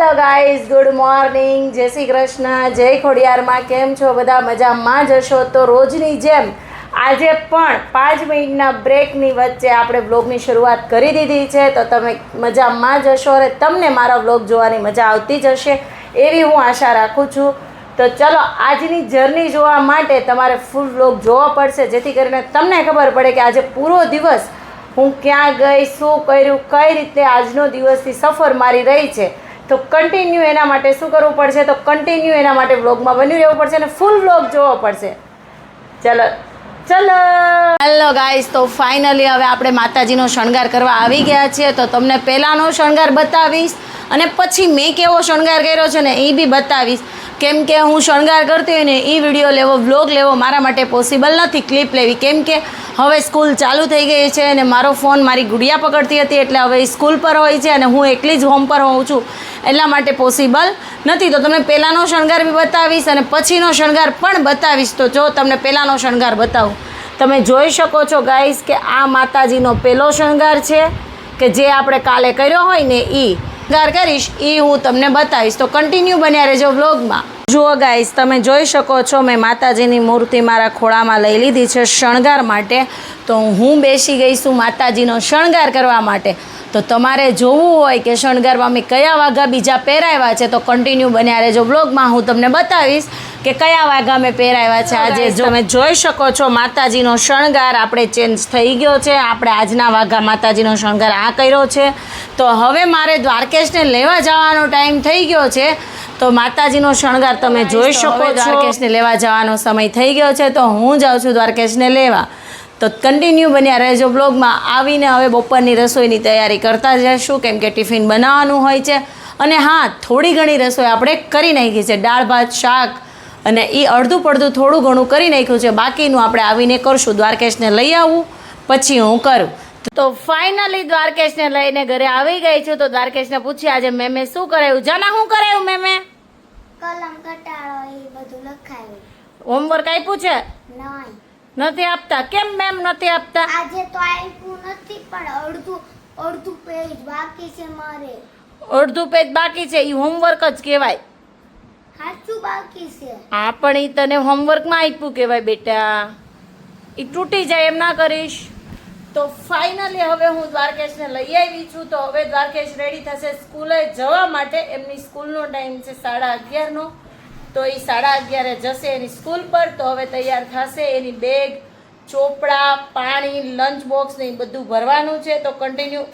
Hello guys, good morning, જય શ્રી કૃષ્ણ, જય ખોડિયારમાં. કેમ છો બધા? મજામાં જ હશો. તો રોજની જેમ આજે પણ 5 મિનિટના બ્રેકની વચ્ચે આપણે વ્લોગની શરૂઆત કરી દીધી છે. તો તમે મજામાં જ હશો અને તમને મારા વ્લોગ જોવાની મજા આવતી જ હશે એવી હું આશા રાખું છું. તો ચલો, આજની જર્ની જોવા માટે તમારે ફૂલ વ્લોગ જોવો પડશે, જેથી કરીને તમને ખબર પડે કે આજે પૂરો દિવસ હું ક્યાં ગઈ, શું કર્યું, કઈ રીતે આજનો દિવસની સફર મારી રહી છે. તો કન્ટિન્યુ એના માટે શું કરવું પડશે? તો કન્ટિન્યુ એના માટે વ્લોગમાં બન્યું રહેવું પડશે અને ફૂલ વ્લોગ જોવો પડશે. ચલો ચલો હેલો ગાઈસ, તો ફાઇનલી હવે આપણે માતાજીનો શણગાર કરવા આવી ગયા છીએ. તો તમને પહેલાંનો શણગાર બતાવીશ અને પછી મેં કેવો શણગાર કર્યો છે ને એ બી બતાવીશ. કેમ કે હું શણગાર કરતી હોય ને એ વિડીયો લેવો, વ્લોગ લેવો મારા માટે પોસિબલ નથી, ક્લિપ લેવી. કેમ કે હવે સ્કૂલ ચાલુ થઈ ગઈ છે અને મારો ફોન મારી ગુડિયા પકડતી હતી, એટલે હવે સ્કૂલ પર હોય છે અને હું એકલી જ હોમ પર હોઉં છું, એટલા માટે પોસિબલ નથી. તો તમને પહેલાંનો શણગાર બી બતાવીશ અને પછીનો શણગાર પણ બતાવીશ. તો જો તમને પહેલાંનો શણગાર બતાવું, તમે જોઈ શકો છો ગાઈસ કે આ માતાજીનો પહેલો શણગાર છે કે જે આપણે કાલે કર્યો હોય ને એ શણગાર કરીશ, એ હું તમને બતાવીશ. તો કન્ટિન્યુ બન્યા રહેજો વ્લોગમાં. જુઓ ગાઈસ, તમે જોઈ શકો છો મેં માતાજીની મૂર્તિ મારા ખોળામાં લઈ લીધી છે શણગાર માટે. તો હું બેસી ગઈ છું માતાજીનો શણગાર કરવા માટે. તો તમારે જોવું હોય કે શણગારમાં મેં કયા વાઘા બીજા પહેરાવ્યા છે તો કન્ટિન્યુ બન્યા રહેજો વ્લોગમાં. હું તમને બતાવીશ કે કયા વાઘા મેં પહેરાવ્યા છે આજે. જો તમે જોઈ શકો છો માતાજીનો શણગાર આપણે ચેન્જ થઈ ગયો છે. આપણે આજના વાઘા માતાજીનો શણગાર આ કર્યો છે. તો હવે મારે દ્વારકેશને લેવા જવાનો ટાઈમ થઈ ગયો છે. તો માતાજીનો શણગાર તમે જોઈ શકો છો. દ્વારકેશને લેવા જવાનો સમય થઈ ગયો છે, તો હું જાઉં છું દ્વારકેશને લેવા. તો કન્ટિન્યુ બન્યા રહેજો બ્લોગમાં. આવીને હવે બપોરની રસોઈની તૈયારી કરતા જઈશું, કેમ કે ટિફિન બનાવવાનું હોય છે. અને હા, થોડી ઘણી રસોઈ આપણે કરી નાખી છે, દાળ ભાત શાક અને એ અડધું પડધું થોડું ઘણું કરી નાખ્યું છે. બાકીનું આપણે આવીને કરશું. દ્વારકેશને લઈ આવું પછી હું કરું. તો ફાઇનલી દ્વારકેશને લઈને ઘરે આવી ગઈ છું. તો દ્વારકેશને પૂછી આજે મેમે શું કરાયું? જાના શું કરાયું મેમે? કલમ ઘટાડો એ બધું લખાયું. હોમવર્ક આપ્યું છે? નહીં, નથી આપતા. કેમ મેમ નથી આપતા? આજે તો આપ્યું નથી, પણ અડધું પેજ બાકી છે મારે. અડધું પેજ બાકી છે, એ હોમવર્ક જ કહેવાય. સાચું બાકી છે. હા, પણ એ તને હોમવર્કમાં આપ્યું કહેવાય બેટા. એ તૂટી જાય એમ ના કરીશ. તો ફાઇનલી હવે હું દ્વારકેશને લઈ આવી છું. તો હવે દ્વારકેશ રેડી થશે સ્કૂલે જવા માટે. એમની સ્કૂલનો ટાઈમ છે 11:30નો. તો એ 11:30 જશે એની સ્કૂલ પર. તો હવે તૈયાર થશે, એની બેગ, ચોપડા, પાણી, લંચ બોક્સ ને એ બધું ભરવાનું છે. તો કન્ટિન્યુ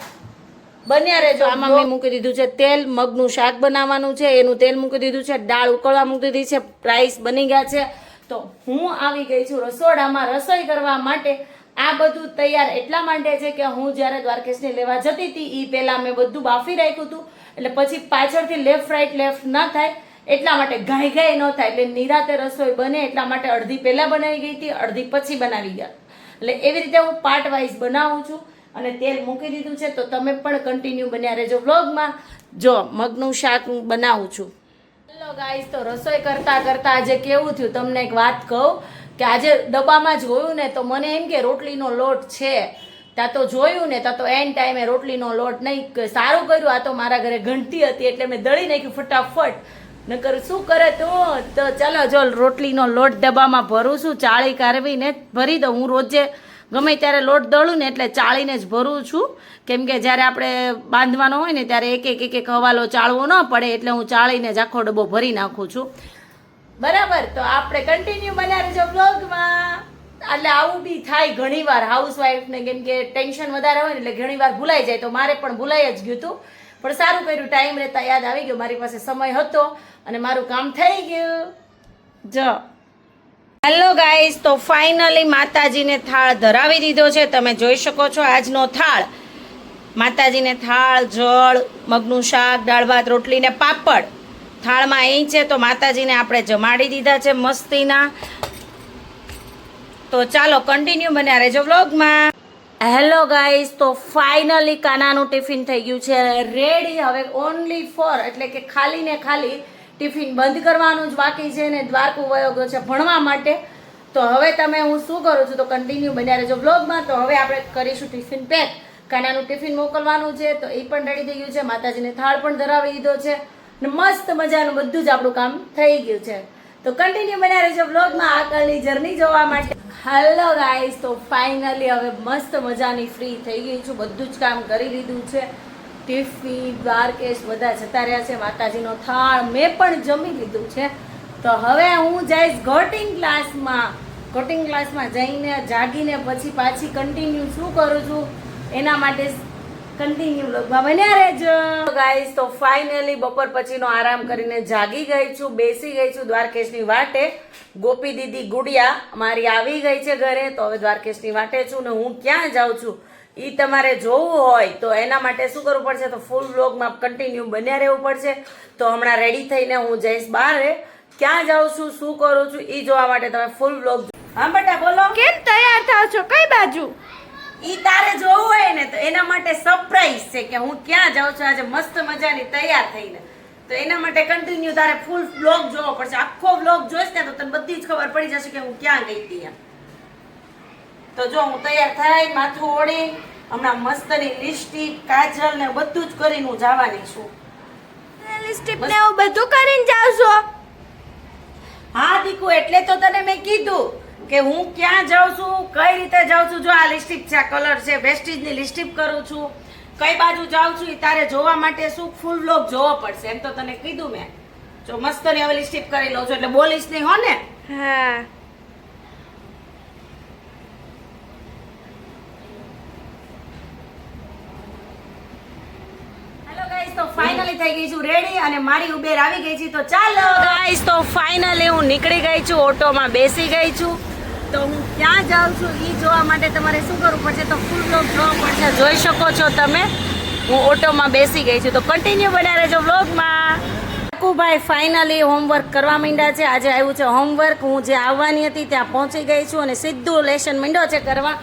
બન્યા રહેજો. આમાં મેં મૂકી દીધું છે તેલ. મગનું શાક બનાવવાનું છે, એનું તેલ મૂકી દીધું છે. દાળ ઉકળવા મૂકી દીધી છે. રાઈસ બની ગયા છે. તો હું આવી ગઈ છું રસોડામાં રસોઈ કરવા માટે. આ બધું તૈયાર એટલા માટે છે કે હું જ્યારે દ્વારકેશને લેવા જતી હતી એ પહેલાં મેં બધું બાફી રાખ્યું હતું, એટલે પછી પાછળથી લેફ્ટ રાઈટ લેફ્ટ ન થાય એટલા માટે, ઘાઈ ન થાય, એટલે નિરાતે રસોઈ બને એટલા માટે અડધી પહેલાં બનાવી ગઈ હતી, અડધી પછી બનાવી ગયા. એટલે એવી રીતે હું પાર્ટ વાઇઝ બનાવું છું. અને તેલ મૂકી દીધું છે. તો તમે પણ કન્ટિન્યુ બન્યા રહેજો વ્લોગમાં. જો મગનું શાક બનાવું છું. હેલો ગાઈસ, તો રસોઈ કરતાં કરતાં આજે કેવું થયું તમને એક વાત કહું કે આજે ડબ્બામાં જોયું ને તો મને એમ કે રોટલીનો લોટ છે. ત્યાં તો જોયું ને ત્યાં તો એન ટાઈમે રોટલીનો લોટ નહીં. સારું કર્યું, આ તો મારા ઘરે ઘંટી હતી એટલે મેં દળી નાખ્યું ફટાફટ. નકર શું કરે તું? તો ચાલો જો રોટલીનો લોટ ડબ્બામાં ભરું છું. ચાળી કાઢવીને ભરી દઉં. હું રોજે ગમે ત્યારે લોટ દળું ને એટલે ચાળીને જ ભરું છું. કેમ કે જ્યારે આપણે બાંધવાનો હોય ને ત્યારે એક એક હવાલો ચાળવો ન પડે, એટલે હું ચાળીને જ આખો ડબ્બો ભરી નાખું છું. બરાબર. તો આપણે કન્ટિન્યુ બન્યા રહેજો બ્લોગમાં. એટલે આવું બી થાય ઘણીવાર હાઉસવાઈફને, કેમ કે ટેન્શન વધારે હોય ને એટલે ઘણીવાર ભૂલાઈ જાય. તો મારે પણ ભૂલાઈ જ ગયું હતું, પણ સારું કર્યું, ટાઈમ રહેતા યાદ આવી ગયો. મારી પાસે સમય હતો અને મારું કામ થઈ ગયું. જો હેલો ગાઈસ, તો ફાઇનલી માતાજીને થાળ ધરાવી દીધો છે. તમે જોઈ શકો છો આજનો થાળ. માતાજીને થાળ, જળ, મગનું શાક, દાળ ભાત, રોટલી ને પાપડ થાળમાં અહીં છે. તો માતાજીને આપણે જમાડી દીધા છે મસ્તીના. તો ચાલો કન્ટિન્યુ બન્યા રહેજો વ્લોગમાં. હેલો ગાઈસ, તો ફાઇનલી કાનાનું ટિફિન થઈ ગયું છે રેડી. હવે ઓનલી ફોર એટલે કે ખાલી ને ખાલી ટિફિન બંધ કરવાનું જ બાકી છે ને દ્વારકુ વયો ગયો છે ભણવા માટે. તો હવે તમે હું શું કરું છું તો કન્ટિન્યુ બન્યા રહેજો વ્લોગમાં. તો હવે આપણે કરીશું ટિફિન પેક. કાનાનું ટિફિન મોકલવાનું છે તો એ પણ રેડી થઈ ગયું છે. માતાજીને થાળ પણ ધરાવી દીધો છે. ને મસ્ત મજાનું બધું જ આપણું કામ થઈ ગયું છે. તો કન્ટિન્યુ બન્યા રહેજો બ્લોગમાં આગળની જર્ની જોવા માટે. હેલો ગાઈસ, તો ફાઇનલી હવે મસ્ત મજાની ફ્રી થઈ ગઈ છું. બધું જ કામ કરી લીધું છે. ટિફિન, દ્વારકેશ બધા જતા રહ્યા છે. માતાજીનો થાળ મેં પણ જમી લીધું છે. તો હવે હું જઈશ ગોટિંગ ક્લાસમાં. ગોટિંગ ક્લાસમાં જઈને જાગીને પછી પાછી કન્ટિન્યુ શું કરું છું એના માટે કન્ટિન્યુ બ્લોગમાં બન્યા રહેજો ગાઈસ. તો ફાઇનલી બપોર પછીનો આરામ કરીને જાગી ગઈ છું, બેસી ગઈ છું દ્વારકેશની વાટે. ગોપી દીદી ગુડિયા મારી આવી ગઈ છે ઘરે. તો હવે દ્વારકેશની વાટે છું ને હું ક્યાં જાઉં છું એ તમારે જોવું હોય તો એના માટે શું કરવું પડશે, તો ફૂલ બ્લોગમાં કન્ટિન્યુ બન્યા રહેવું પડશે. તો હમણાં રેડી થઈને હું જઈશ બહાર. ક્યાં જાઉં છું, શું કરું છું એ જોવા માટે તમે ફૂલ બ્લોગ. હા બેટા બોલો, કેમ તૈયાર થાવ છો? કઈ બાજુ? ઈ તારે જોવું હોય ને તો એના માટે સરપ્રાઈઝ છે કે હું ક્યાં જાઉં છું આજે મસ્ત મજાની તૈયાર થઈને. તો એના માટે કન્ટિન્યુ તારે ફૂલ બ્લોગ જોવો પડશે. આખો બ્લોગ જોઈશ ને તો તને બધી જ ખબર પડી જશે કે હું ક્યાં ગઈ હતી એમ. તો જો હું તૈયાર થઈ, માથું ઓળી, હમણાં મસ્તની લિપસ્ટિક, કાજલ ને બધું જ કરીને હું જવાની છું. લિપસ્ટિક ને એવું બધું કરીને જાવ છો? હા દીકુ, એટલે તો તને મેં કીધું કે હું ક્યાં જાઉં છું, કઈ રીતે જાઉં છું. જો આ લિપસ્ટિક છે, આ કલર છે, વેસ્ટીજની લિપસ્ટિક કરું છું. કઈ બાજુ જાઉં છું એ તારે જોવા માટે શું ફૂલ બ્લોગ જોવો પડશે. એમ તો તને કીધું મેં. જો મસ્તની હવે લિપસ્ટિક કરી લઉં છું એટલે બોલીશ નહીં હો ને. હા. હેલો ગાઈસ, તો ફાઇનલી થઈ ગઈ છું રેડી અને મારી ઉબેર આવી ગઈ છે. તો ચાલો ગાઈસ, તો ફાઇનલી હું નીકળી ગઈ છું, ઓટોમાં બેસી ગઈ છું. તો હું ક્યાં જાઉં છું એ જોવા માટે તમારે શું કરવું પડશે, તો ફૂલ બ્લોગ જોવા પડશે. જોઈ શકો છો તમે હું ઓટોમાં બેસી ગઈ છું. તો કન્ટિન્યુ બન્યા રહેજો બ્લોગમાં. ભાઈ ફાઇનલી હોમવર્ક કરવા માંડ્યા છે. આજે આવ્યું છે હોમવર્ક. હું જે આવવાની હતી ત્યાં પહોંચી ગઈ છું અને સીધું લેશન માંડ્યો છે કરવા.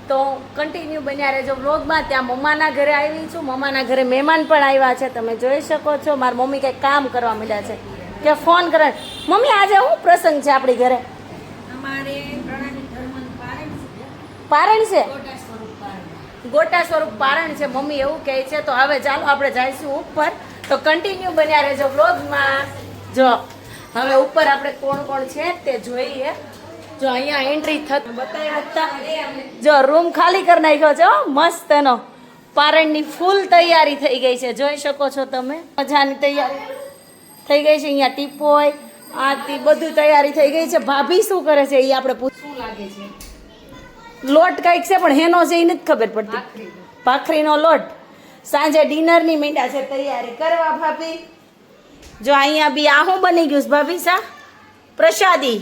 તો કન્ટિન્યુ બન્યા રહેજો બ્લોગમાં. ત્યાં મમ્માના ઘરે આવી છું. મમ્માના ઘરે મહેમાન પણ આવ્યા છે, તમે જોઈ શકો છો. મારી મમ્મી કંઈક કામ કરવા માંડ્યા છે કે ફોન કરે. મમ્મી આજે શું પ્રસંગ છે આપણી ઘરે? પારણ છે, ગોટા સ્વરૂપ પારણ છે. મમ્મી એવું કહે છે. તો હવે ચાલો આપણે જઈશું ઉપર. તો કન્ટિન્યુ બન્યા રહેજો બ્લોગમાં. જો હવે ઉપર આપણે કોણ કોણ છે તે જોઈએ. જો અહીંયા એન્ટ્રી થતી બતાવ્યા હતા. જો રૂમ ખાલી કરી નાખ્યો છે મસ્તનો. પારણની ફૂલ તૈયારી થઈ ગઈ છે, જોઈ શકો છો તમે. મજાની તૈયારી થઈ ગઈ છે. અહીંયા ટીપોય આથી બધું તૈયારી થઈ ગઈ છે. ભાભી શું કરે છે એ આપણે પૂછવું લાગે છે. લોટ કંઈક છે પણ હેનો છે એ નથી ખબર પડતી. ભાખરીનો લોટ. સાંજે ડિનરની મીંડા છે તૈયારી કરવા ભાભી. જો અહીંયા બી આ શું બની ગયું છે ભાભી? સા પ્રસાદી.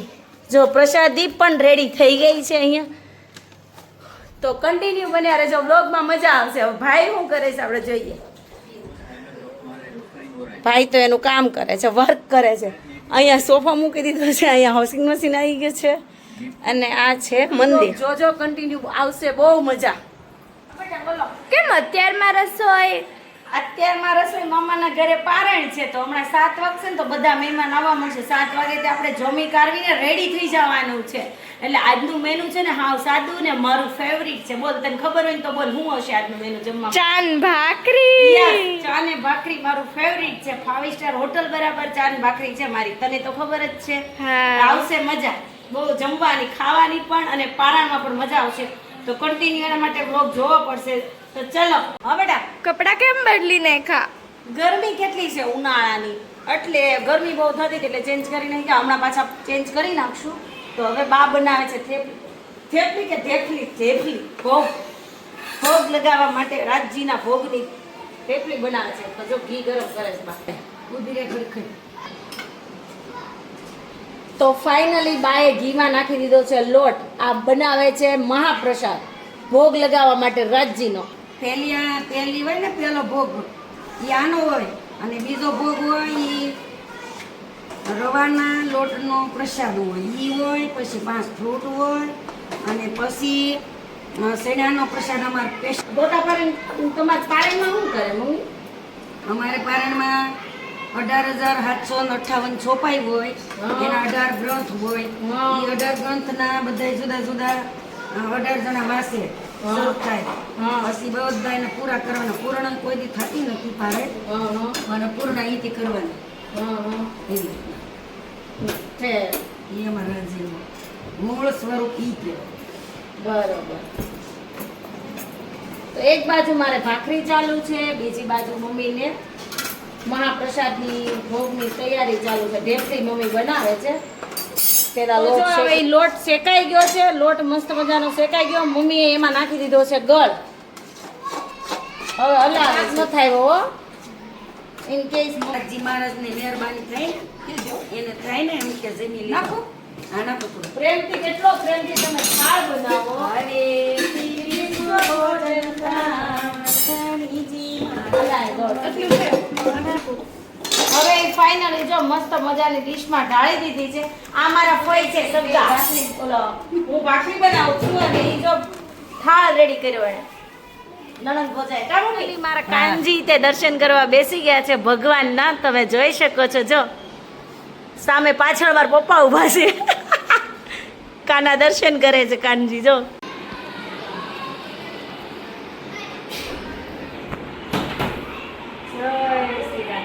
જો પ્રસાદી પણ રેડી થઈ ગઈ છે અહીંયા. તો કન્ટિન્યુ બન્યા રહેજો બ્લોગમાં, મજા આવશે. હવે ભાઈ શું કરે છે આપણે જોઈએ. ભાઈ તો એનું કામ કરે છે, વર્ક કરે છે. અહીંયા સોફા મૂકી દીધો છે, અહીંયા વોશિંગ મશીન આવી ગયું છે અને આ છે મંદિર. જોજો કન્ટિન્યુ આવશે, બહુ મજા. કેમ અત્યારમાં રસોઈ? અત્યારમાં રસોઈ મામાના ઘરે પારણ છે. તો હમણાં 7 વાગશે ને તો બધા મહેમાન આવવા મળશે. 7 વાગે તે આપણે જમી કાઢવીને રેડી થઈ જવાનું છે. એટલે આજનું મેનુ છે ને હાવ સાદું ને મારું ફેવરિટ છે. બોલ, તને ખબર હોય ને તો બોલ શું હશે આજનું મેનુ જમવા? ચાન ભાખરી. યસ, ચા ને ભાખરી મારું ફેવરિટ છે. 5 સ્ટાર હોટલ બરાબર ચા ને ભાખરી છે મારી. તને તો ખબર જ છે. હા. આવશે મજા બહુ જમવાની, ખાવાની પણ અને પારણમાં પણ મજા આવશે. તો કન્ટિન્યુ એના માટે બ્લોગ જોવો પડશે. તો ચલો હવે બેટા. કપડા કેમ બદલી નાખ્યા? ગરમી કેટલી છે ઉનાળાની, એટલે ગરમી બહુ થતી હતી એટલે ચેન્જ કરી નાખ્યા. હમણાં પાછા ચેન્જ કરી નાખશું. તો હવે બા બનાવે છે થેપલી. થેપલી કે થેપલી? થેપલી. ભોગ લગાવવા માટે રાજજીના ભોગની થેપલી બનાવે છે. તો જો ઘી ગરમ કરે છે બા. ઉધીરે ખડખડ. તો ફાઇનલી બાએ ઘીમાં નાખી દીધો છે લોટ. આ બનાવે છે મહાપ્રસાદ ભોગ લગાવવા માટે રાજજીનો. પહેલી હોય ને પેલો ભોગ એ આનો હોય અને બીજો ભોગ હોય એ રવાના લોટનો પ્રસાદ હોય એ હોય. પછી 5 ફ્રૂટ હોય અને પછી શેણાનો પ્રસાદ. અમારે ગોટા પારણ તમારા પારણમાં શું કરે મમ્મી? અમારે પારણમાં 18,758 છોપાઈ હોય. એના 18 ગ્રંથ હોય. એ 18 ગ્રંથના બધા જુદા જુદા 18 જણા વાસે. શરૂ થાય હા. પછી બધાને પૂરા કરવાના પૂર્ણ કોઈ દી થતી નથી પારે અને પૂર્ણ અહીંથી કરવાની એવી રીતના. છે એ અમારા રાજ્યનું મૂળ સ્વરૂપ ઈ કે બરોબર. તો એક બાજુ મારે ભાખરી ચાલુ છે, બીજી બાજુ મમ્મીને મહાપ્રસાદની ભોગની તૈયારી ચાલુ છે. ઢેફલી મમ્મી બનાવે છે. પેલા લોટ હવે ઈ લોટ શેકાઈ ગયો છે, લોટ મસ્ત મજાનો શેકાઈ ગયો. મમ્મીએ એમાં નાખી દીધો છે ગળ. હવે હલાવે ન થાય હો ઇન કેસ નાથજી મહારાજની મહેરબાની થાય એને થાય ને એમ કે જમી નાખો હા નાખો થોડું. પ્રેમથી કેટલો પ્રેમથી તમે થાળ બનાવો. હરે શ્રી ભોજન રામજી હલાય ગળ. હવે ફાઇનલી જો મસ્ત મજાની ડીશમાં ઢાળી દીધી છે. આ મારા ફોઈ છે સગા. ઓલો હું ભાખરી બનાવું છું અને ઈ જો થાળ રેડી કર્યો એને. નણંદ ભોજાય કાઢી મારા કાનજી તે દર્શન કરવા બેસી ગયા છે ભગવાનના. તમે જોઈ શકો છો જો સામે પાછળ મારા પપ્પા ઊભા છે. કાના દર્શન કરે છે કાનજી જો. જય શ્રી રામ.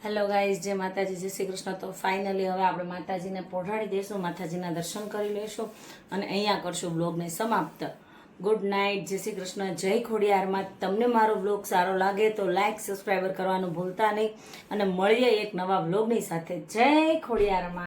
હેલો ગાઈઝ, જય માતાજી, જય શ્રી કૃષ્ણ. તો ફાઇનલી હવે આપણે માતાજીને પોઢાડી દઈશું, માતાજીના દર્શન કરી લઈશું અને અહીંયા કરશું બ્લોગને સમાપ્ત. ગુડ નાઇટ, જય શ્રી કૃષ્ણ, જય ખોડિયારમાં. તમને મારો બ્લોગ સારો લાગે તો લાઇક સબસ્ક્રાઈબર કરવાનું ભૂલતા નહીં અને મળીએ એક નવા બ્લોગની સાથે. જય ખોડિયારમાં.